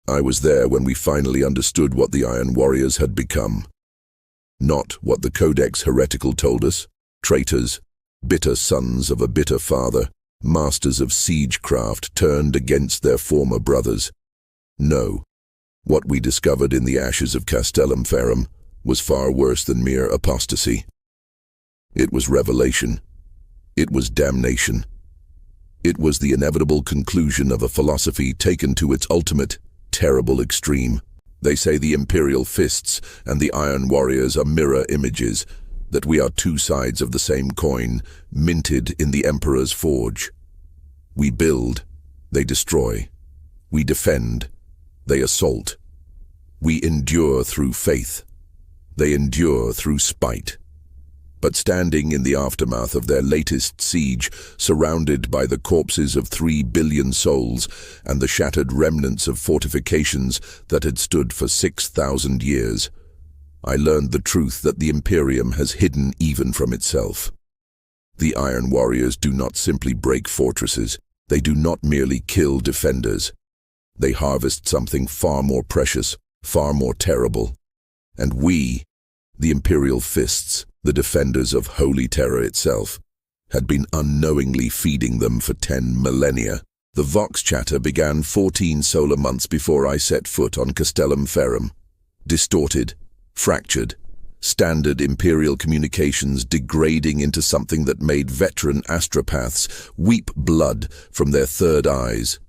I was there when we finally understood what the Iron Warriors had become. Not what the Codex Heretical told us, traitors, bitter sons of a bitter father, masters of siegecraft turned against their former brothers. No, what we discovered in the ashes of Castellum Ferrum was far worse than mere apostasy. It was revelation. It was damnation. It was the inevitable conclusion of a philosophy taken to its ultimate, terrible extreme. They say the Imperial Fists and the Iron Warriors are mirror images, that we are two sides of the same coin, minted in the Emperor's forge. We build, they destroy. We defend, they assault. We endure through faith. They endure through spite. But standing in the aftermath of their latest siege, surrounded by the corpses of 3 billion souls and the shattered remnants of fortifications that had stood for 6,000 years, I learned the truth that the Imperium has hidden even from itself. The Iron Warriors do not simply break fortresses. They do not merely kill defenders. They harvest something far more precious, far more terrible. And we, the Imperial Fists, the defenders of holy terror itself, had been unknowingly feeding them for 10 millennia. The Vox chatter began 14 solar months before I set foot on Castellum Ferrum. Distorted, fractured, standard Imperial communications degrading into something that made veteran astropaths weep blood from their third eyes.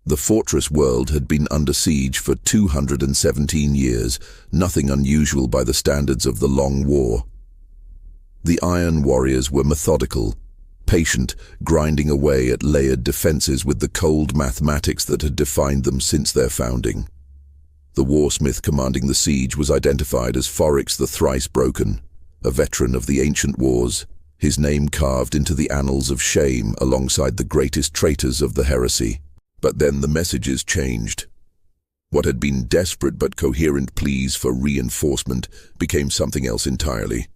The fortress world had been under siege for 217 years, nothing unusual by the standards of the Long War. The Iron Warriors were methodical, patient, grinding away at layered defenses with the cold mathematics that had defined them since their founding. The warsmith commanding the siege was identified as Forrix the Thrice Broken, a veteran of the ancient wars, his name carved into the annals of shame alongside the greatest traitors of the heresy. But then the messages changed. What had been desperate but coherent pleas for reinforcement became something else entirely.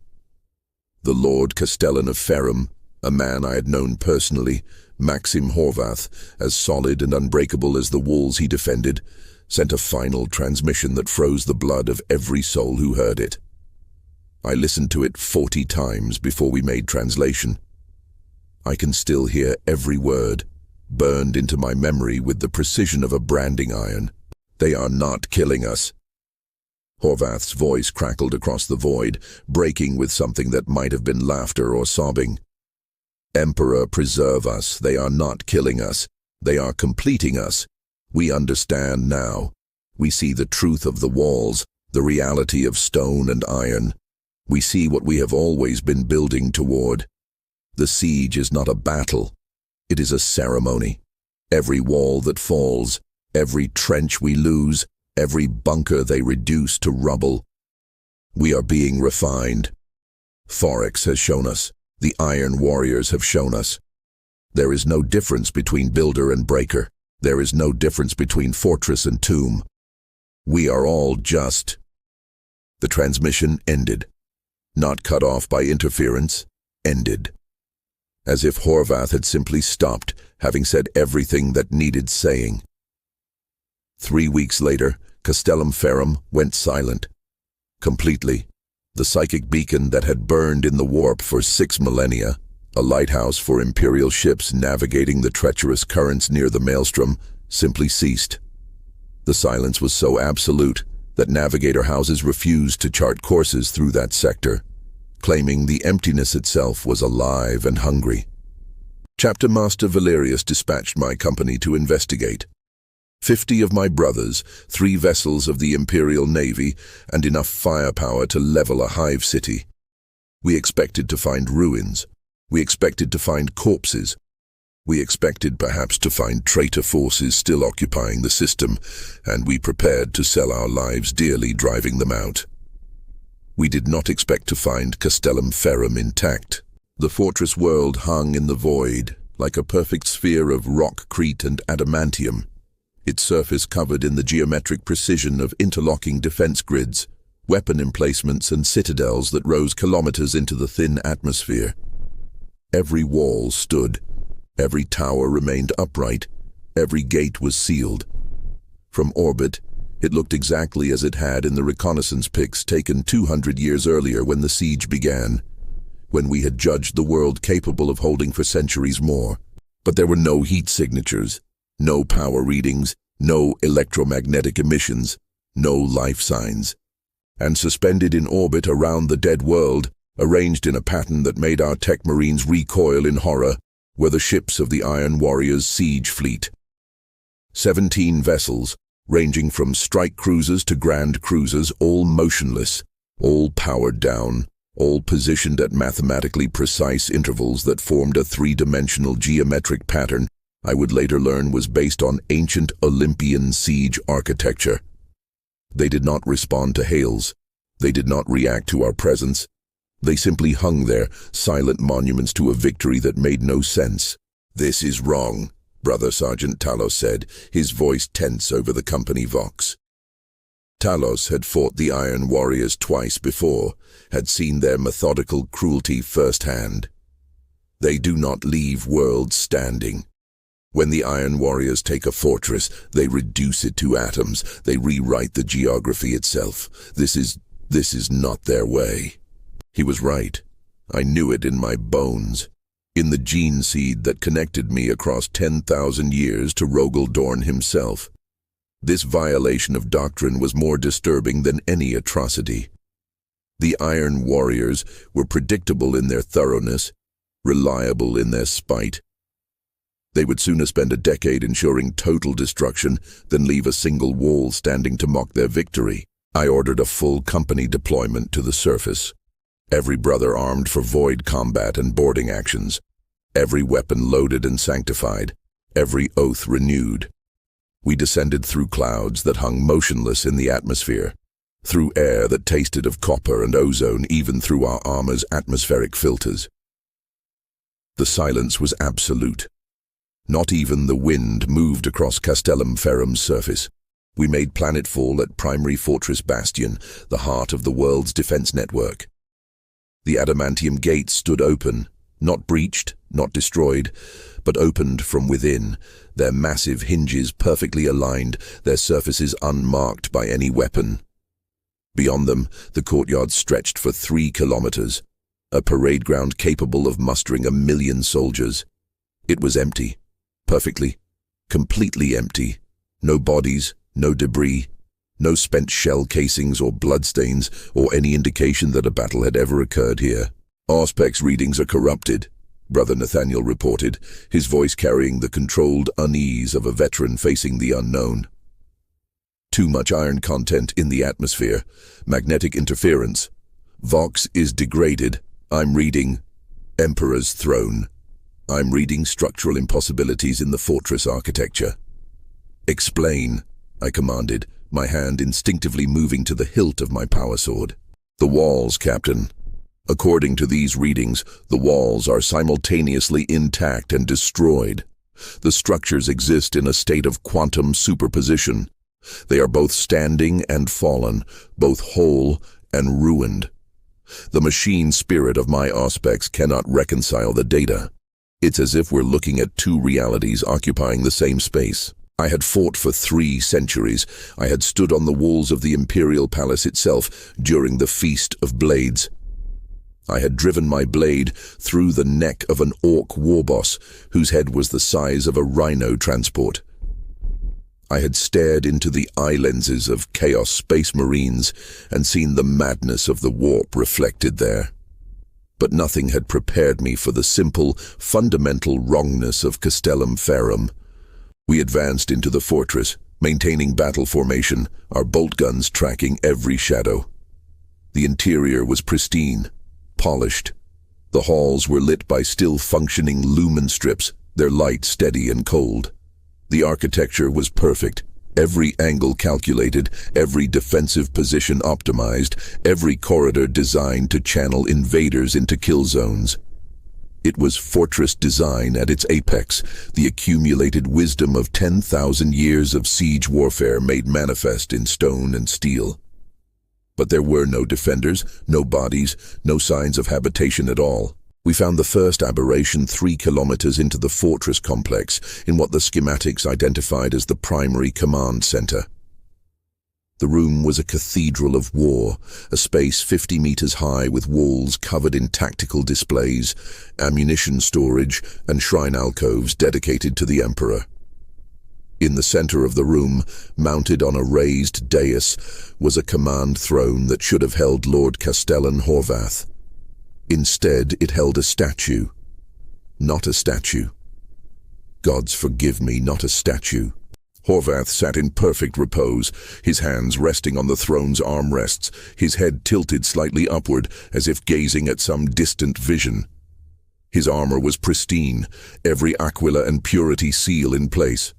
The Lord Castellan of Ferrum, a man I had known personally, Maxim Horvath, as solid and unbreakable as the walls he defended, sent a final transmission that froze the blood of every soul who heard it. I listened to it 40 times before we made translation. I can still hear every word, burned into my memory with the precision of a branding iron. They are not killing us. Horvath's voice crackled across the void, breaking with something that might have been laughter or sobbing. Emperor, preserve us. They are not killing us. They are completing us. We understand now. We see the truth of the walls, the reality of stone and iron. We see what we have always been building toward. The siege is not a battle. It is a ceremony. Every wall that falls, every trench we lose, every bunker they reduce to rubble. We are being refined. Forrix has shown us. The Iron Warriors have shown us. There is no difference between builder and breaker. There is no difference between fortress and tomb. We are all just. The transmission ended. Not cut off by interference, ended. As if Horvath had simply stopped, having said everything that needed saying. 3 weeks later, Castellum Ferrum went silent. Completely. The psychic beacon that had burned in the warp for 6 millennia, a lighthouse for Imperial ships navigating the treacherous currents near the maelstrom, simply ceased. The silence was so absolute that navigator houses refused to chart courses through that sector, claiming the emptiness itself was alive and hungry. Chapter Master Valerius dispatched my company to investigate. 50 of my brothers, 3 vessels of the Imperial Navy, and enough firepower to level a hive city. We expected to find ruins. We expected to find corpses. We expected perhaps to find traitor forces still occupying the system, and we prepared to sell our lives dearly driving them out. We did not expect to find Castellum Ferrum intact. The fortress world hung in the void, like a perfect sphere of rockcrete and adamantium, its surface covered in the geometric precision of interlocking defense grids, weapon emplacements and citadels that rose kilometers into the thin atmosphere. Every wall stood, every tower remained upright, every gate was sealed. From orbit, it looked exactly as it had in the reconnaissance pics taken 200 years earlier when the siege began, when we had judged the world capable of holding for centuries more. But there were no heat signatures, no power readings, no electromagnetic emissions, no life signs. And suspended in orbit around the dead world, arranged in a pattern that made our tech marines recoil in horror, were the ships of the Iron Warriors' siege fleet. 17 vessels, ranging from strike cruisers to grand cruisers, all motionless, all powered down, all positioned at mathematically precise intervals that formed a three-dimensional geometric pattern I would later learn was based on ancient Olympian siege architecture. They did not respond to hails. They did not react to our presence. They simply hung there, silent monuments to a victory that made no sense. "This is wrong," Brother Sergeant Talos said, his voice tense over the company vox. Talos had fought the Iron Warriors twice before, had seen their methodical cruelty firsthand. They do not leave worlds standing. When the Iron Warriors take a fortress, they reduce it to atoms. They rewrite the geography itself. This is not their way. He was right. I knew it in my bones, in the gene seed that connected me across 10,000 years to Rogel Dorn himself. This violation of doctrine was more disturbing than any atrocity. The Iron Warriors were predictable in their thoroughness, reliable in their spite. They would sooner spend a decade ensuring total destruction than leave a single wall standing to mock their victory. I ordered a full company deployment to the surface. Every brother armed for void combat and boarding actions. Every weapon loaded and sanctified. Every oath renewed. We descended through clouds that hung motionless in the atmosphere, through air that tasted of copper and ozone, even through our armor's atmospheric filters. The silence was absolute. Not even the wind moved across Castellum Ferrum's surface. We made planetfall at Primary Fortress Bastion, the heart of the world's defense network. The adamantium gates stood open, not breached, not destroyed, but opened from within, their massive hinges perfectly aligned, their surfaces unmarked by any weapon. Beyond them, the courtyard stretched for 3 kilometers, a parade ground capable of mustering 1 million soldiers. It was empty, perfectly, completely empty. No bodies, no debris, no spent shell casings or bloodstains, or any indication that a battle had ever occurred here. "Auspex readings are corrupted," Brother Nathaniel reported, his voice carrying the controlled unease of a veteran facing the unknown. "Too much iron content in the atmosphere. Magnetic interference. Vox is degraded. I'm reading Emperor's Throne. I'm reading structural impossibilities in the fortress architecture." "Explain," I commanded, my hand instinctively moving to the hilt of my power sword. "The walls, Captain. According to these readings, the walls are simultaneously intact and destroyed. The structures exist in a state of quantum superposition. They are both standing and fallen, both whole and ruined. The machine spirit of my Auspex cannot reconcile the data. It's as if we're looking at 2 realities occupying the same space. I had fought for 3 centuries. I had stood on the walls of the Imperial Palace itself during the Feast of Blades. I had driven my blade through the neck of an orc warboss whose head was the size of a rhino transport. I had stared into the eye lenses of Chaos Space Marines and seen the madness of the warp reflected there. But nothing had prepared me for the simple, fundamental wrongness of Castellum Ferrum. We advanced into the fortress, maintaining battle formation, our bolt guns tracking every shadow. The interior was pristine, polished. The halls were lit by still-functioning lumen strips, their light steady and cold. The architecture was perfect, every angle calculated, every defensive position optimized, every corridor designed to channel invaders into kill zones. It was fortress design at its apex, the accumulated wisdom of 10,000 years of siege warfare made manifest in stone and steel. But there were no defenders, no bodies, no signs of habitation at all. We found the first aberration 3 kilometers into the fortress complex in what the schematics identified as the primary command center. The room was a cathedral of war, a space 50 meters high with walls covered in tactical displays, ammunition storage, and shrine alcoves dedicated to the emperor. In the center of the room, mounted on a raised dais, was a command throne that should have held Lord Castellum Horvath. Instead, it held a statue. Not a statue. Gods forgive me, not a statue. Horvath sat in perfect repose, his hands resting on the throne's armrests, his head tilted slightly upward as if gazing at some distant vision. His armor was pristine, every aquila and purity seal in place.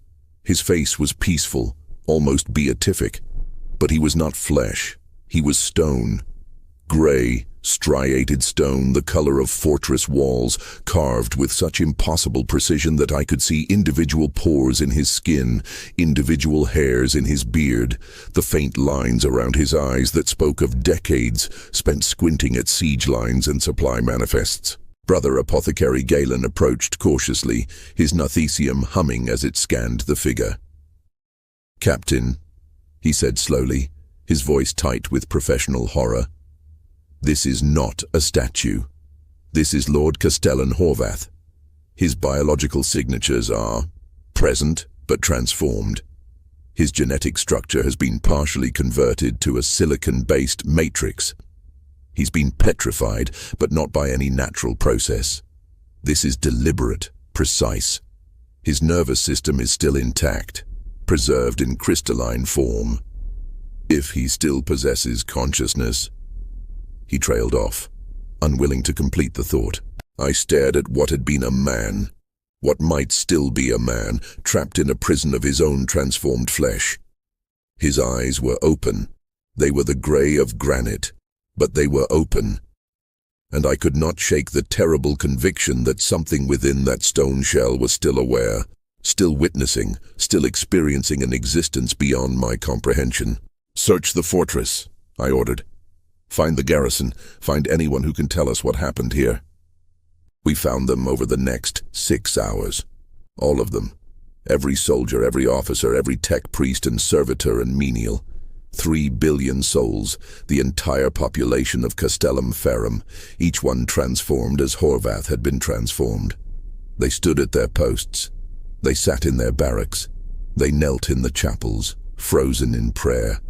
His face was peaceful, almost beatific, but he was not flesh, he was stone. Gray, striated stone, the color of fortress walls, carved with such impossible precision that I could see individual pores in his skin, individual hairs in his beard, the faint lines around his eyes that spoke of decades spent squinting at siege lines and supply manifests. Brother Apothecary Galen approached cautiously, his nathesium humming as it scanned the figure. "Captain," he said slowly, his voice tight with professional horror, "this is not a statue. This is Lord Castellum Horvath. His biological signatures are present but transformed. His genetic structure has been partially converted to a silicon-based matrix. He's been petrified, but not by any natural process. This is deliberate, precise. His nervous system is still intact, preserved in crystalline form. If he still possesses consciousness." He trailed off, unwilling to complete the thought. I stared at what had been a man, what might still be a man, trapped in a prison of his own transformed flesh. His eyes were open. They were the gray of granite, but they were open. And I could not shake the terrible conviction that something within that stone shell was still aware, still witnessing, still experiencing an existence beyond my comprehension. "Search the fortress," I ordered. "Find the garrison, find anyone who can tell us what happened here." We found them over the next 6 hours. All of them. Every soldier, every officer, every tech priest and servitor and menial. 3 billion souls, the entire population of Castellum Ferrum, each one transformed as Horvath had been transformed. They stood at their posts. They sat in their barracks. They knelt in the chapels, frozen in prayer.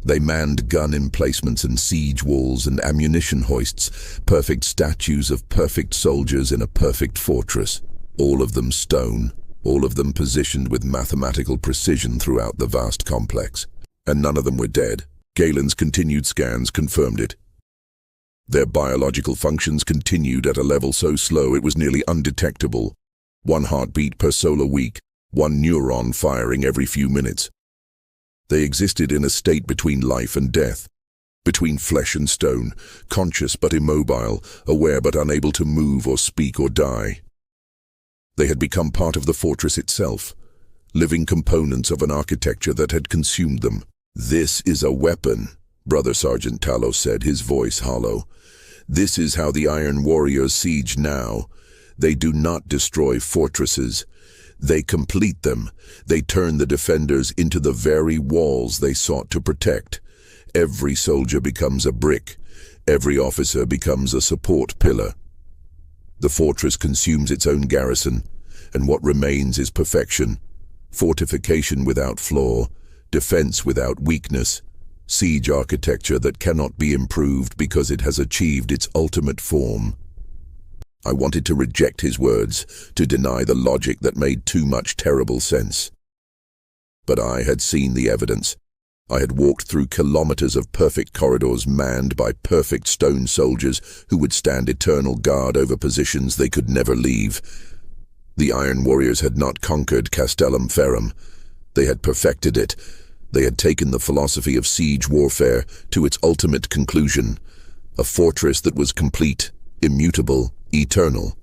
They manned gun emplacements and siege walls and ammunition hoists, perfect statues of perfect soldiers in a perfect fortress, all of them stone, all of them positioned with mathematical precision throughout the vast complex. And none of them were dead. Galen's continued scans confirmed it. Their biological functions continued at a level so slow it was nearly undetectable. 1 heartbeat per solar week, 1 neuron firing every few minutes. They existed in a state between life and death, between flesh and stone, conscious but immobile, aware but unable to move or speak or die. They had become part of the fortress itself, living components of an architecture that had consumed them. "This is a weapon," Brother Sergeant Talos said, his voice hollow. "This is how the Iron Warriors siege now. They do not destroy fortresses. They complete them. They turn the defenders into the very walls they sought to protect. Every soldier becomes a brick. Every officer becomes a support pillar. The fortress consumes its own garrison, and what remains is perfection. Fortification without flaw, defense without weakness, siege architecture that cannot be improved because it has achieved its ultimate form." I wanted to reject his words, to deny the logic that made too much terrible sense. But I had seen the evidence. I had walked through kilometers of perfect corridors manned by perfect stone soldiers who would stand eternal guard over positions they could never leave. The Iron Warriors had not conquered Castellum Ferrum. They had perfected it. They had taken the philosophy of siege warfare to its ultimate conclusion, a fortress that was complete, immutable, eternal.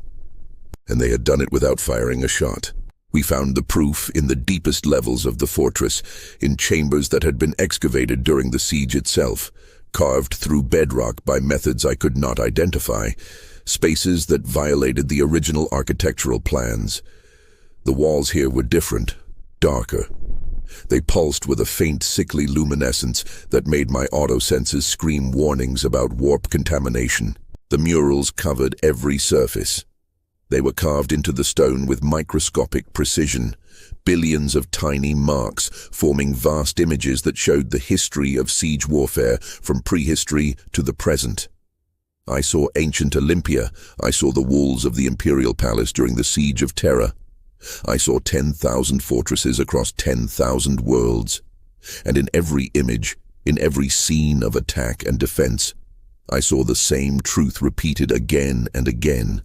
And they had done it without firing a shot. We found the proof in the deepest levels of the fortress, in chambers that had been excavated during the siege itself, carved through bedrock by methods I could not identify, spaces that violated the original architectural plans. The walls here were different, darker. They pulsed with a faint, sickly luminescence that made my auto-senses scream warnings about warp contamination. The murals covered every surface. They were carved into the stone with microscopic precision, billions of tiny marks forming vast images that showed the history of siege warfare from prehistory to the present. I saw ancient Olympia. I saw the walls of the Imperial Palace during the Siege of Terra. I saw 10,000 fortresses across 10,000 worlds. And in every image, in every scene of attack and defense, I saw the same truth repeated again and again.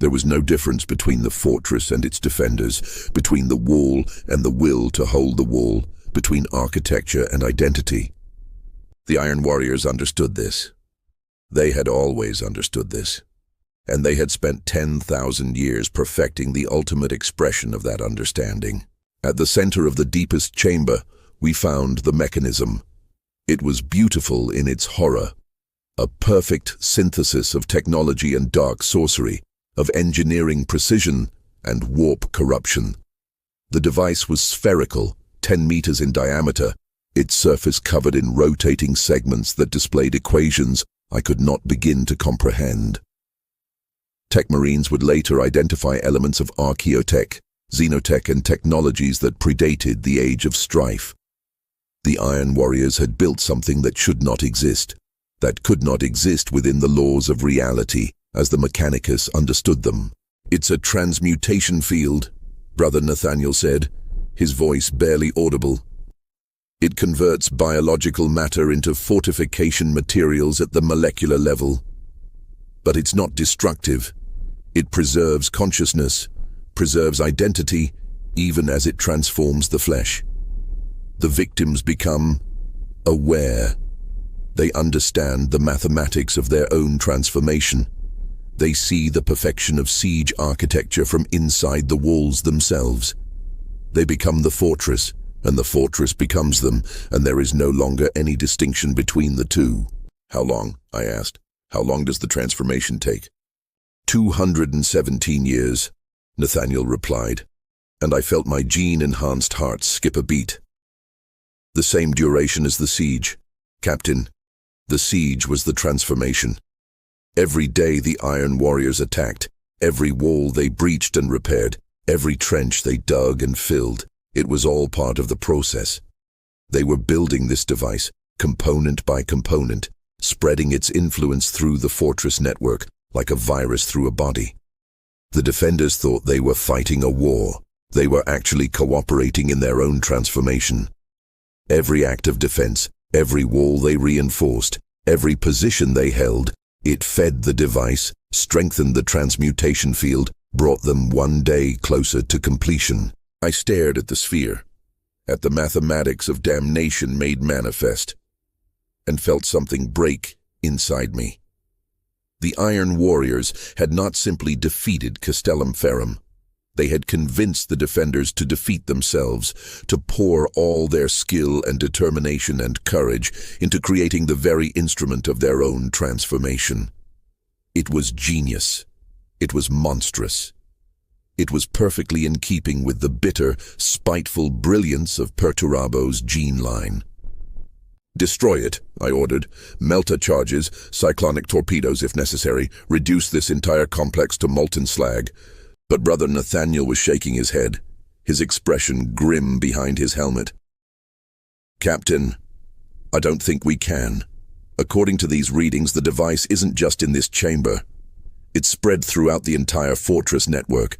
There was no difference between the fortress and its defenders, between the wall and the will to hold the wall, between architecture and identity. The Iron Warriors understood this. They had always understood this. And they had spent 10,000 years perfecting the ultimate expression of that understanding. At the center of the deepest chamber, we found the mechanism. It was beautiful in its horror, a perfect synthesis of technology and dark sorcery, of engineering precision and warp corruption. The device was spherical, 10 meters in diameter, its surface covered in rotating segments that displayed equations I could not begin to comprehend. Tech Marines would later identify elements of archaeotech, xenotech, and technologies that predated the Age of Strife. The Iron Warriors had built something that should not exist, that could not exist within the laws of reality, as the Mechanicus understood them. "It's a transmutation field," Brother Nathaniel said, his voice barely audible. "It converts biological matter into fortification materials at the molecular level. But it's not destructive. It preserves consciousness, preserves identity, even as it transforms the flesh. The victims become aware. They understand the mathematics of their own transformation. They see the perfection of siege architecture from inside the walls themselves. They become the fortress, and the fortress becomes them, and there is no longer any distinction between the two." "How long?" I asked. "How long does the transformation take?" 217 years, Nathaniel replied, and I felt my gene-enhanced heart skip a beat. "The same duration as the siege, Captain. The siege was the transformation. Every day the Iron Warriors attacked, every wall they breached and repaired, every trench they dug and filled. It was all part of the process. They were building this device, component by component, spreading its influence through the fortress network, like a virus through a body. The defenders thought they were fighting a war. They were actually cooperating in their own transformation. Every act of defense, every wall they reinforced, every position they held, it fed the device, strengthened the transmutation field, brought them one day closer to completion." I stared at the sphere, at the mathematics of damnation made manifest, and felt something break inside me. The Iron Warriors had not simply defeated Castellum Ferrum. They had convinced the defenders to defeat themselves, to pour all their skill and determination and courage into creating the very instrument of their own transformation. It was genius. It was monstrous. It was perfectly in keeping with the bitter, spiteful brilliance of Perturabo's gene line. "Destroy it," I ordered. "Melta charges, cyclonic torpedoes if necessary, reduce this entire complex to molten slag." But Brother Nathaniel was shaking his head, his expression grim behind his helmet. "Captain, I don't think we can. According to these readings, the device isn't just in this chamber. It's spread throughout the entire fortress network.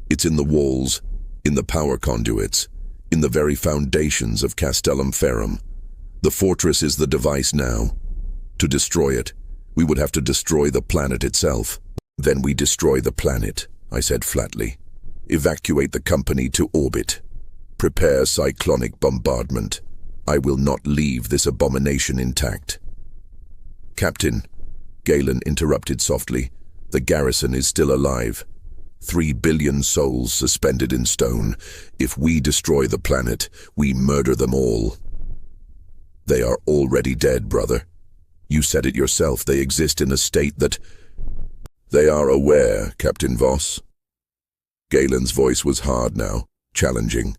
It's in the walls, in the power conduits, in the very foundations of Castellum Ferrum. The fortress is the device now. To destroy it, we would have to destroy the planet itself." "Then we destroy the planet," I said flatly. "Evacuate the company to orbit. Prepare cyclonic bombardment. I will not leave this abomination intact." "Captain," Galen interrupted softly, "the garrison is still alive. 3 billion souls suspended in stone. If we destroy the planet, we murder them all." "They are already dead, brother. You said it yourself, they exist in a state that..." They are aware, Captain Voss. Galen's voice was hard now, challenging.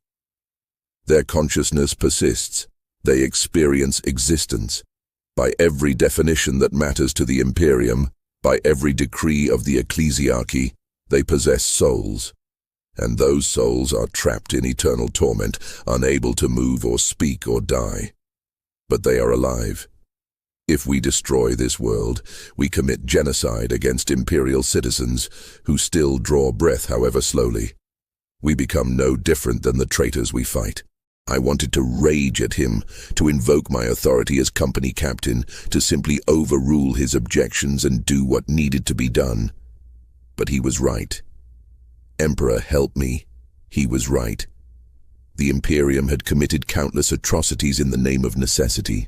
Their consciousness persists. They experience existence. By every definition that matters to the Imperium, by every decree of the ecclesiarchy, they possess souls. And those souls are trapped in eternal torment, unable to move or speak or die. But they are alive. If we destroy this world, we commit genocide against Imperial citizens who still draw breath however slowly. We become no different than the traitors we fight. I wanted to rage at him, to invoke my authority as company captain, to simply overrule his objections and do what needed to be done. But he was right. Emperor, help me. He was right. The Imperium had committed countless atrocities in the name of necessity.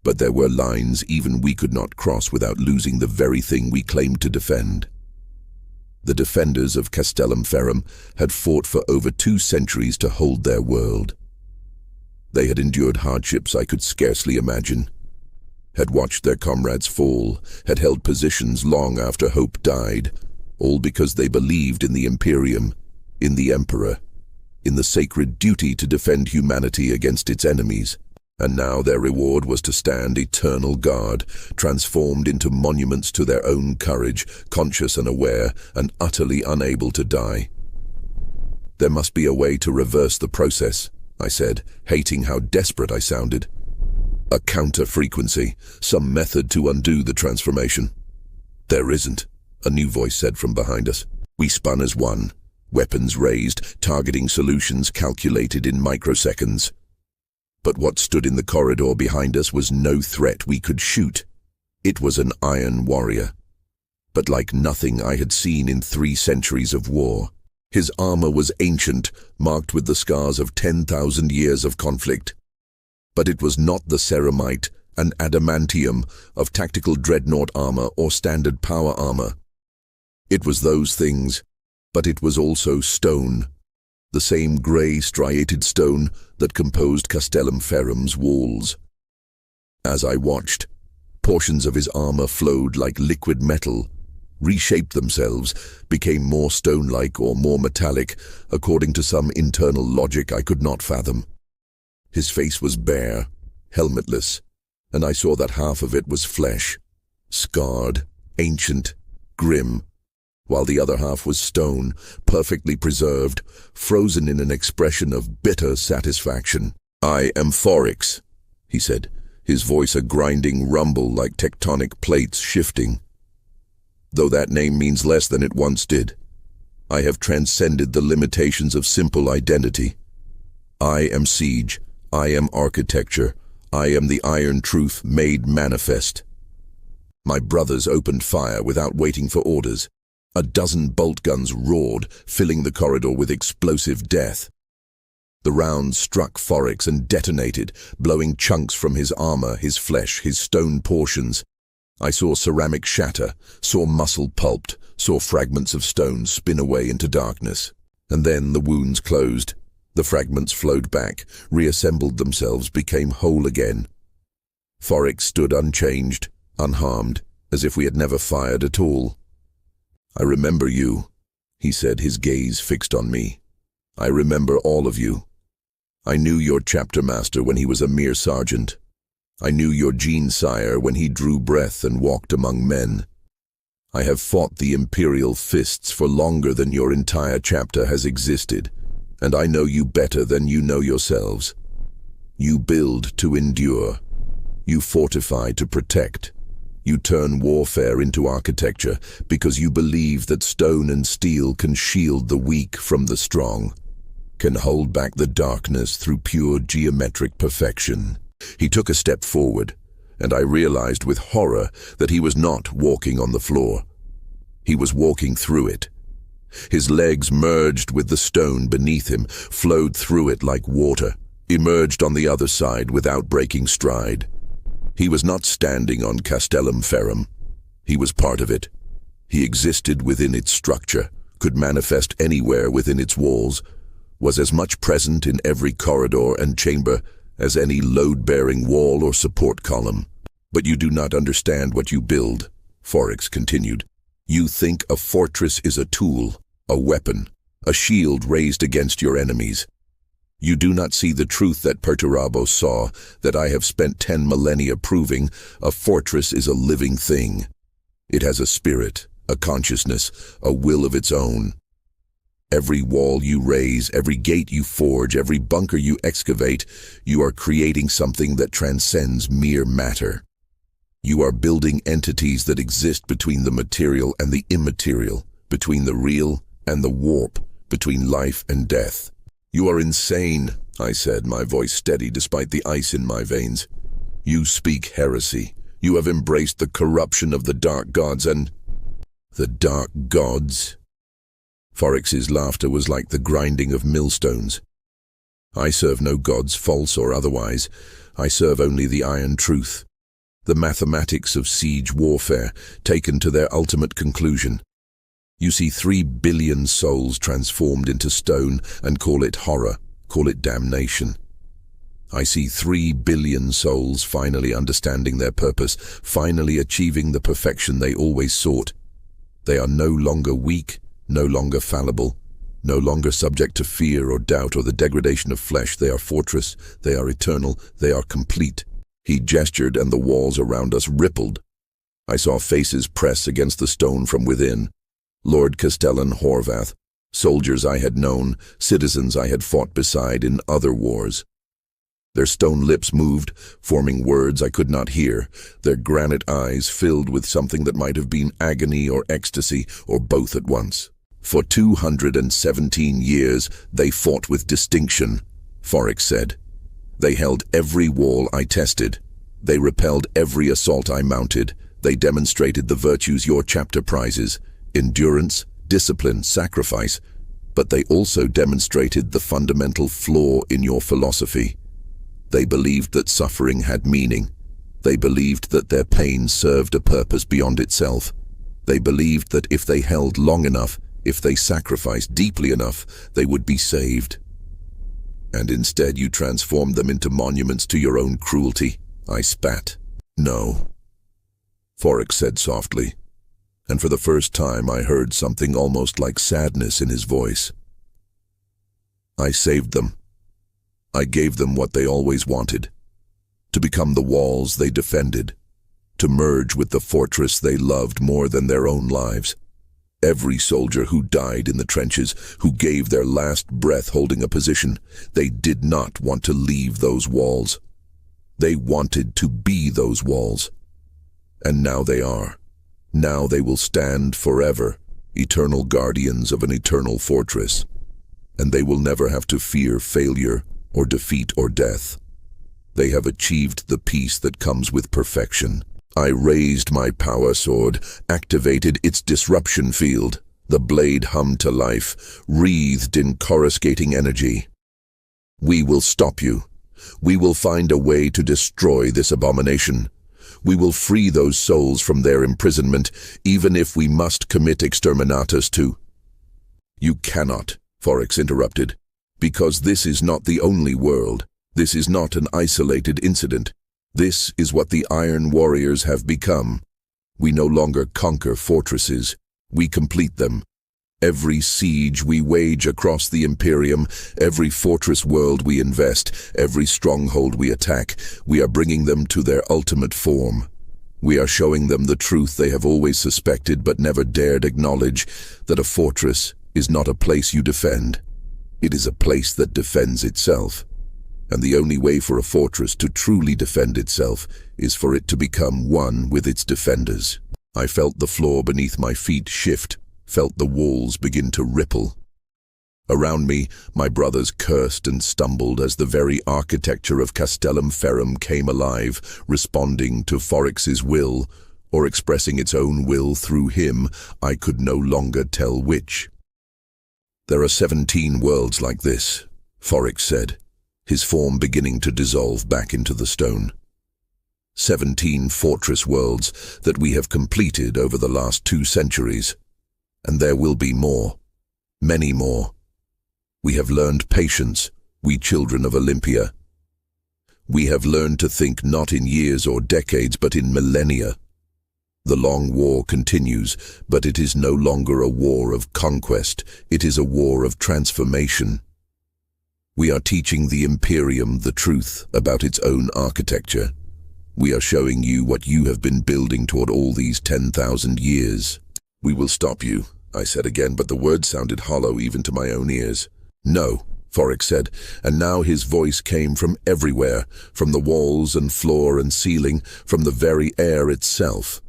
But there were lines even we could not cross without losing the very thing we claimed to defend. The defenders of Castellum Ferrum had fought for over 2 centuries to hold their world. They had endured hardships I could scarcely imagine, had watched their comrades fall, had held positions long after hope died, all because they believed in the Imperium, in the Emperor, in the sacred duty to defend humanity against its enemies. And now their reward was to stand eternal guard, transformed into monuments to their own courage, conscious and aware, and utterly unable to die. There must be a way to reverse the process, I said, hating how desperate I sounded. A counter-frequency, some method to undo the transformation. There isn't, a new voice said from behind us. We spun as one, weapons raised, targeting solutions calculated in microseconds. But what stood in the corridor behind us was no threat we could shoot. It was an iron warrior, but like nothing I had seen in 3 centuries of war. His armor was ancient, marked with the scars of 10,000 years of conflict. But it was not the ceramite and adamantium of tactical dreadnought armor or standard power armor. It was those things, but it was also stone. The same grey striated stone that composed Castellum Ferrum's walls. As I watched, portions of his armor flowed like liquid metal, reshaped themselves, became more stone-like or more metallic, according to some internal logic I could not fathom. His face was bare, helmetless, and I saw that half of it was flesh, scarred, ancient, grim, while the other half was stone, perfectly preserved, frozen in an expression of bitter satisfaction. "I am Forrix," he said, his voice a grinding rumble like tectonic plates shifting. "Though that name means less than it once did. I have transcended the limitations of simple identity. I am siege, I am architecture, I am the iron truth made manifest." My brothers opened fire without waiting for orders. A dozen bolt guns roared, filling the corridor with explosive death. The rounds struck Forrix and detonated, blowing chunks from his armor, his flesh, his stone portions. I saw ceramic shatter, saw muscle pulped, saw fragments of stone spin away into darkness. And then the wounds closed. The fragments flowed back, reassembled themselves, became whole again. Forrix stood unchanged, unharmed, as if we had never fired at all. "I remember you," he said, his gaze fixed on me. "I remember all of you. I knew your chapter master when he was a mere sergeant. I knew your gene sire when he drew breath and walked among men. I have fought the Imperial Fists for longer than your entire chapter has existed, and I know you better than you know yourselves. You build to endure. You fortify to protect. You turn warfare into architecture because you believe that stone and steel can shield the weak from the strong, can hold back the darkness through pure geometric perfection." He took a step forward, and I realized with horror that he was not walking on the floor. He was walking through it. His legs merged with the stone beneath him, flowed through it like water, emerged on the other side without breaking stride. He was not standing on Castellum Ferrum. He was part of it. He existed within its structure, could manifest anywhere within its walls, was as much present in every corridor and chamber as any load-bearing wall or support column. "But you do not understand what you build," Forrix continued. You think a fortress is a tool, a weapon, a shield raised against your enemies. You do not see the truth that Perturabo saw, that I have spent 10 millennia proving. A fortress is a living thing. It has a spirit, a consciousness, a will of its own. Every wall you raise, every gate you forge, every bunker you excavate, you are creating something that transcends mere matter. You are building entities that exist between the material and the immaterial, between the real and the warp, between life and death. You are insane, I said, my voice steady despite the ice in my veins. You speak heresy. You have embraced the corruption of the dark gods and... The dark gods? Forrix's laughter was like the grinding of millstones. I serve no gods, false or otherwise. I serve only the iron truth. The mathematics of siege warfare, taken to their ultimate conclusion. You see 3 billion souls transformed into stone and call it horror, call it damnation. I see 3 billion souls finally understanding their purpose, finally achieving the perfection they always sought. They are no longer weak, no longer fallible, no longer subject to fear or doubt or the degradation of flesh. They are fortress, they are eternal, they are complete. He gestured and the walls around us rippled. I saw faces press against the stone from within. Lord Castellan Horvath, soldiers I had known, citizens I had fought beside in other wars. Their stone lips moved, forming words I could not hear, their granite eyes filled with something that might have been agony or ecstasy, or both at once. For 217 years they fought with distinction, Forrix said. They held every wall I tested. They repelled every assault I mounted. They demonstrated the virtues your chapter prizes: endurance, discipline, sacrifice. But they also demonstrated the fundamental flaw in your philosophy. They believed that suffering had meaning. They believed that their pain served a purpose beyond itself. They believed that if they held long enough, if they sacrificed deeply enough, they would be saved. And instead you transformed them into monuments to your own cruelty. I spat. No, Forrix said softly, and for the first time I heard something almost like sadness in his voice. I saved them. I gave them what they always wanted, to become the walls they defended, to merge with the fortress they loved more than their own lives. Every soldier who died in the trenches, who gave their last breath holding a position, they did not want to leave those walls. They wanted to be those walls. And now they are. Now they will stand forever, eternal guardians of an eternal fortress. And they will never have to fear failure or defeat or death. They have achieved the peace that comes with perfection. I raised my power sword, activated its disruption field. The blade hummed to life, wreathed in coruscating energy. We will stop you. We will find a way to destroy this abomination. We will free those souls from their imprisonment, even if we must commit exterminatus to... You cannot, Forrix interrupted, because this is not the only world. This is not an isolated incident. This is what the Iron Warriors have become. We no longer conquer fortresses. We complete them. Every siege we wage across the Imperium, every fortress world we invest, every stronghold we attack, we are bringing them to their ultimate form. We are showing them the truth they have always suspected but never dared acknowledge, that a fortress is not a place you defend. It is a place that defends itself. And the only way for a fortress to truly defend itself is for it to become one with its defenders. I felt the floor beneath my feet shift, felt the walls begin to ripple. Around me, my brothers cursed and stumbled as the very architecture of Castellum Ferrum came alive, responding to Forrix's will, or expressing its own will through him. I could no longer tell which. There are 17 worlds like this, Forrix said, his form beginning to dissolve back into the stone. 17 fortress worlds that we have completed over the last 2 centuries. And there will be more, many more. We have learned patience, we children of Olympia. We have learned to think not in years or decades, but in millennia. The long war continues, but it is no longer a war of conquest, it is a war of transformation. We are teaching the Imperium the truth about its own architecture. We are showing you what you have been building toward all these 10,000 years. We will stop you, I said again, but the words sounded hollow even to my own ears. No, Forrix said, and now his voice came from everywhere, from the walls and floor and ceiling, from the very air itself.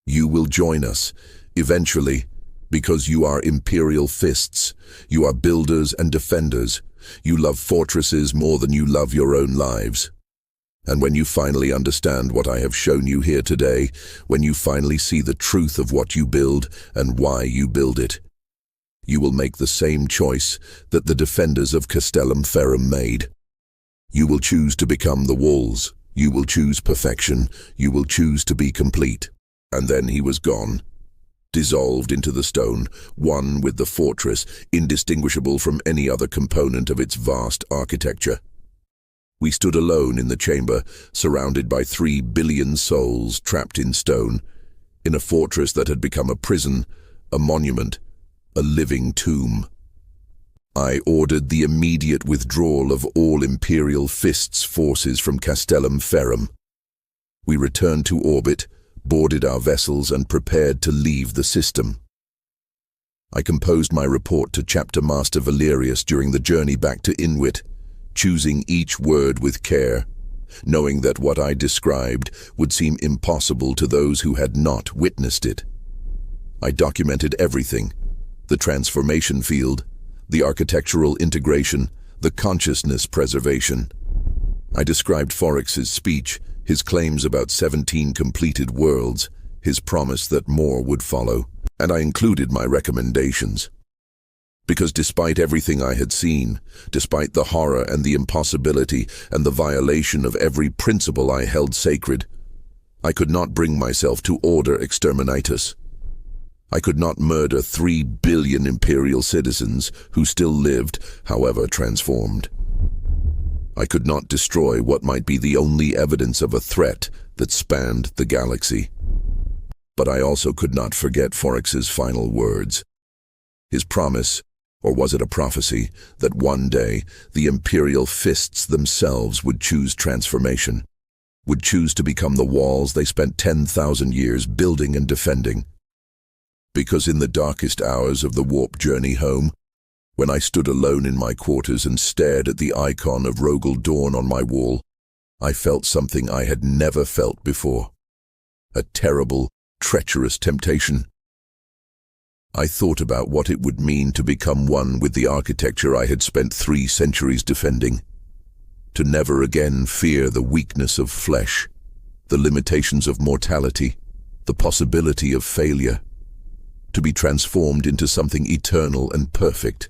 You will join us, eventually, because you are Imperial Fists. You are builders and defenders. You love fortresses more than you love your own lives. And when you finally understand what I have shown you here today, when you finally see the truth of what you build and why you build it, you will make the same choice that the defenders of Castellum Ferrum made. You will choose to become the walls. You will choose perfection. You will choose to be complete. And then he was gone, dissolved into the stone, one with the fortress, indistinguishable from any other component of its vast architecture. We stood alone in the chamber, surrounded by 3 billion souls trapped in stone, in a fortress that had become a prison, a monument, a living tomb. I ordered the immediate withdrawal of all Imperial Fists forces from Castellum Ferrum. We returned to orbit, boarded our vessels and prepared to leave the system. I composed my report to Chapter Master Valerius during the journey back to Inwit, choosing each word with care, knowing that what I described would seem impossible to those who had not witnessed it. I documented everything: the transformation field, the architectural integration, the consciousness preservation. I described Forrix's speech, his claims about 17 completed worlds, his promise that more would follow, and I included my recommendations. Because despite everything I had seen, despite the horror and the impossibility and the violation of every principle I held sacred, I could not bring myself to order exterminatus. I could not murder 3 billion Imperial citizens who still lived, however transformed. I could not destroy what might be the only evidence of a threat that spanned the galaxy. But I also could not forget Forrix's final words. His promise, or was it a prophecy, that one day the Imperial Fists themselves would choose transformation, would choose to become the walls they spent 10,000 years building and defending. Because in the darkest hours of the warp journey home, when I stood alone in my quarters and stared at the icon of Rogel Dawn on my wall, I felt something I had never felt before. A terrible, treacherous temptation. I thought about what it would mean to become one with the architecture I had spent 3 centuries defending. To never again fear the weakness of flesh, the limitations of mortality, the possibility of failure. To be transformed into something eternal and perfect.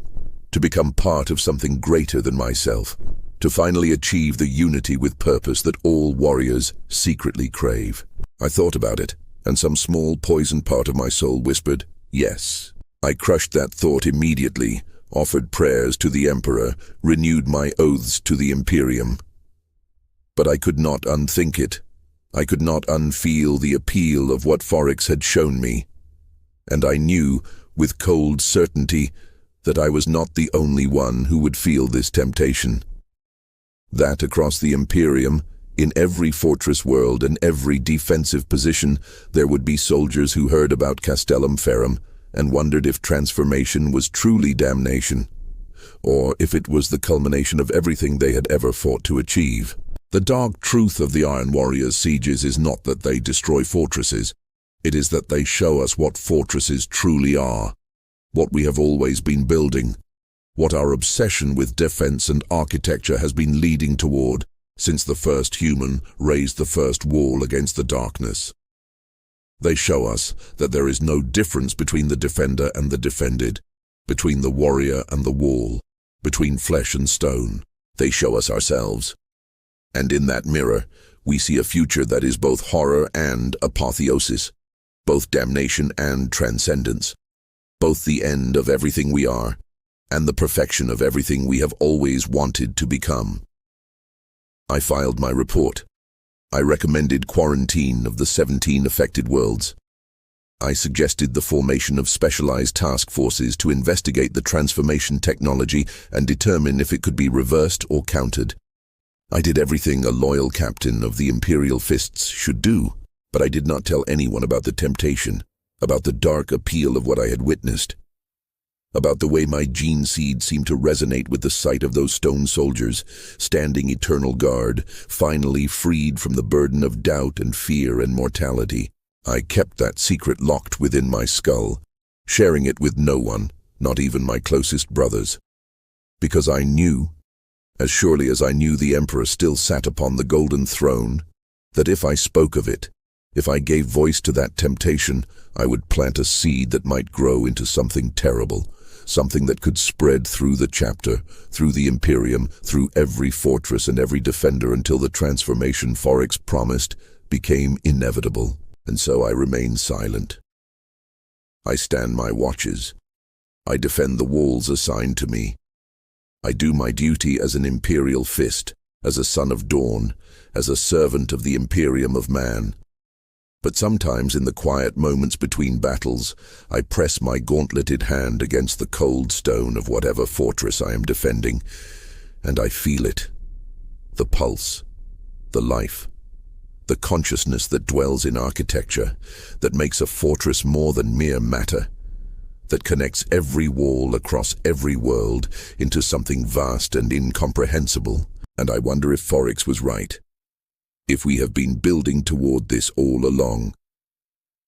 To become part of something greater than myself, to finally achieve the unity with purpose that all warriors secretly crave. I thought about it, and some small poisoned part of my soul whispered, yes. I crushed that thought immediately, offered prayers to the Emperor, renewed my oaths to the Imperium. But I could not unthink it. I could not unfeel the appeal of what Forrix had shown me. And I knew, with cold certainty, that I was not the only one who would feel this temptation. That across the Imperium, in every fortress world and every defensive position, there would be soldiers who heard about Castellum Ferrum and wondered if transformation was truly damnation, or if it was the culmination of everything they had ever fought to achieve. The dark truth of the Iron Warriors' sieges is not that they destroy fortresses, it is that they show us what fortresses truly are. What we have always been building, what our obsession with defense and architecture has been leading toward since the first human raised the first wall against the darkness. They show us that there is no difference between the defender and the defended, between the warrior and the wall, between flesh and stone. They show us ourselves. And in that mirror, we see a future that is both horror and apotheosis, both damnation and transcendence. Both the end of everything we are, and the perfection of everything we have always wanted to become. I filed my report. I recommended quarantine of the 17 affected worlds. I suggested the formation of specialized task forces to investigate the transformation technology and determine if it could be reversed or countered. I did everything a loyal captain of the Imperial Fists should do, but I did not tell anyone about the temptation, about the dark appeal of what I had witnessed, about the way my gene seed seemed to resonate with the sight of those stone soldiers, standing eternal guard, finally freed from the burden of doubt and fear and mortality. I kept that secret locked within my skull, sharing it with no one, not even my closest brothers. Because I knew, as surely as I knew the Emperor still sat upon the golden throne, that if I spoke of it, if I gave voice to that temptation, I would plant a seed that might grow into something terrible, something that could spread through the chapter, through the Imperium, through every fortress and every defender until the transformation Forrix promised became inevitable. And so I remain silent. I stand my watches. I defend the walls assigned to me. I do my duty as an Imperial Fist, as a son of dawn, as a servant of the Imperium of man. But sometimes in the quiet moments between battles, I press my gauntleted hand against the cold stone of whatever fortress I am defending, and I feel it. The pulse, the life, the consciousness that dwells in architecture, that makes a fortress more than mere matter, that connects every wall across every world into something vast and incomprehensible. And I wonder if Forrix was right. If we have been building toward this all along,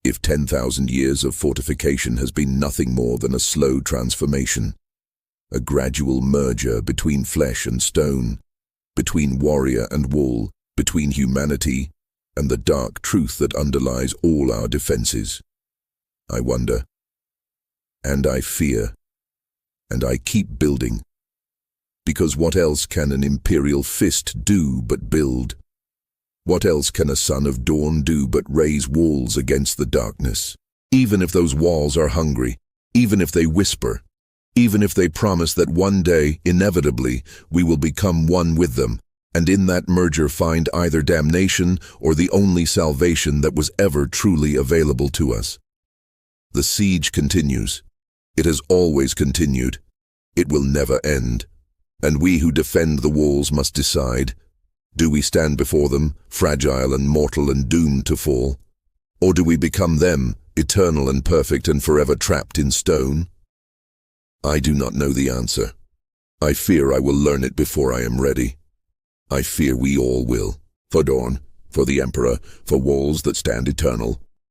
if 10,000 years of fortification has been nothing more than a slow transformation, a gradual merger between flesh and stone, between warrior and wall, between humanity and the dark truth that underlies all our defenses. I wonder, and I fear, and I keep building, because what else can an Imperial Fist do but build? What else can a son of dawn do but raise walls against the darkness? Even if those walls are hungry, even if they whisper, even if they promise that one day, inevitably, we will become one with them, and in that merger find either damnation or the only salvation that was ever truly available to us. The siege continues. It has always continued. It will never end. And we who defend the walls must decide, do we stand before them, fragile and mortal and doomed to fall? Or do we become them, eternal and perfect and forever trapped in stone? I do not know the answer. I fear I will learn it before I am ready. I fear we all will. For dawn, for the Emperor, for walls that stand eternal.